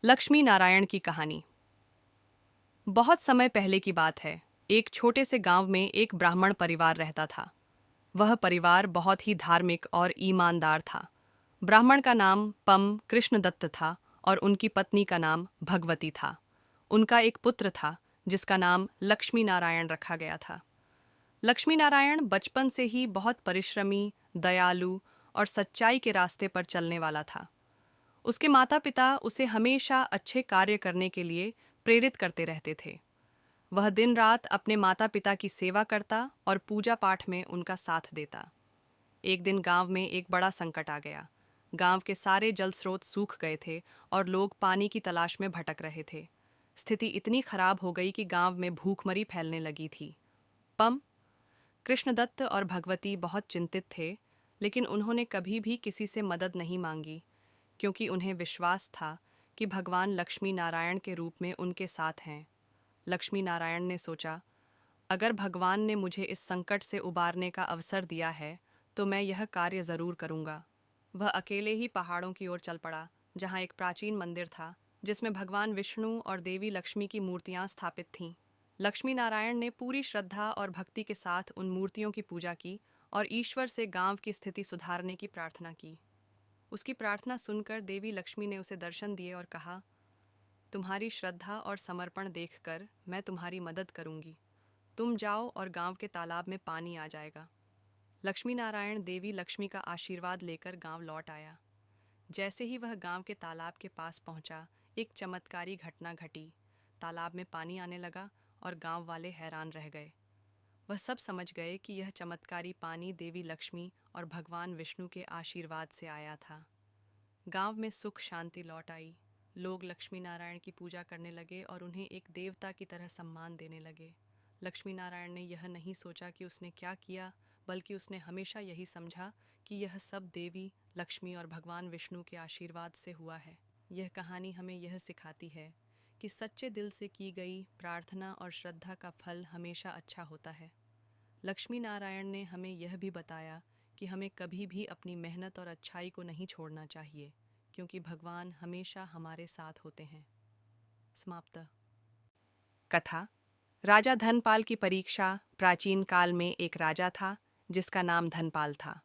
लक्ष्मी नारायण की कहानी। बहुत समय पहले की बात है। एक छोटे से गांव में एक ब्राह्मण परिवार रहता था। वह परिवार बहुत ही धार्मिक और ईमानदार था। ब्राह्मण का नाम पम कृष्णदत्त था और उनकी पत्नी का नाम भगवती था। उनका एक पुत्र था जिसका नाम लक्ष्मी नारायण रखा गया था। लक्ष्मी नारायण बचपन से ही बहुत परिश्रमी, दयालु और सच्चाई के रास्ते पर चलने वाला था। उसके माता पिता उसे हमेशा अच्छे कार्य करने के लिए प्रेरित करते रहते थे। वह दिन रात अपने माता पिता की सेवा करता और पूजा पाठ में उनका साथ देता। एक दिन गांव में एक बड़ा संकट आ गया। गांव के सारे जल स्रोत सूख गए थे और लोग पानी की तलाश में भटक रहे थे। स्थिति इतनी खराब हो गई कि गांव में भूखमरी फैलने लगी थी। पम, कृष्णदत्त और भगवती बहुत चिंतित थे, लेकिन उन्होंने कभी भी किसी से मदद नहीं मांगी, क्योंकि उन्हें विश्वास था कि भगवान लक्ष्मी नारायण के रूप में उनके साथ हैं। लक्ष्मी नारायण ने सोचा, अगर भगवान ने मुझे इस संकट से उबारने का अवसर दिया है, तो मैं यह कार्य जरूर करूंगा। वह अकेले ही पहाड़ों की ओर चल पड़ा, जहां एक प्राचीन मंदिर था, जिसमें भगवान विष्णु और देवी लक्ष्मी की मूर्तियां स्थापित थीं। लक्ष्मी नारायण ने पूरी श्रद्धा और भक्ति के साथ उन मूर्तियों की पूजा की और ईश्वर से गांव की स्थिति सुधारने की प्रार्थना की। उसकी प्रार्थना सुनकर देवी लक्ष्मी ने उसे दर्शन दिए और कहा, तुम्हारी श्रद्धा और समर्पण देखकर मैं तुम्हारी मदद करूंगी। तुम जाओ और गांव के तालाब में पानी आ जाएगा। लक्ष्मी नारायण देवी लक्ष्मी का आशीर्वाद लेकर गांव लौट आया। जैसे ही वह गांव के तालाब के पास पहुंचा, एक चमत्कारी घटना घटी। तालाब में पानी आने लगा और गांव वाले हैरान रह गए। वह सब समझ गए कि यह चमत्कारी पानी देवी लक्ष्मी और भगवान विष्णु के आशीर्वाद से आया था। गांव में सुख शांति लौट आई। लोग लक्ष्मी नारायण की पूजा करने लगे और उन्हें एक देवता की तरह सम्मान देने लगे। लक्ष्मी नारायण ने यह नहीं सोचा कि उसने क्या किया, बल्कि उसने हमेशा यही समझा कि यह सब देवी लक्ष्मी और भगवान विष्णु के आशीर्वाद से हुआ है। यह कहानी हमें यह सिखाती है कि सच्चे दिल से की गई प्रार्थना और श्रद्धा का फल हमेशा अच्छा होता है। लक्ष्मी नारायण ने हमें यह भी बताया कि हमें कभी भी अपनी मेहनत और अच्छाई को नहीं छोड़ना चाहिए, क्योंकि भगवान हमेशा हमारे साथ होते हैं। समाप्त। कथा। राजा धनपाल की परीक्षा। प्राचीन काल में एक राजा था जिसका नाम धनपाल था।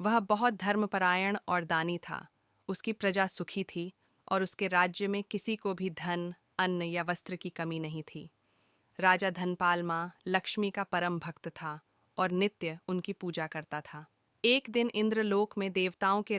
वह बहुत धर्मपरायण और दानी था। उसकी प्रजा सुखी थी और उसके राज्य में किसी को भी धन, अन्न या वस्त्र की कमी नहीं थी। राजा धनपाल माँ लक्ष्मी का परम भक्त था और नित्य उनकी पूजा करता था। एक दिन इंद्रलोक में देवताओं के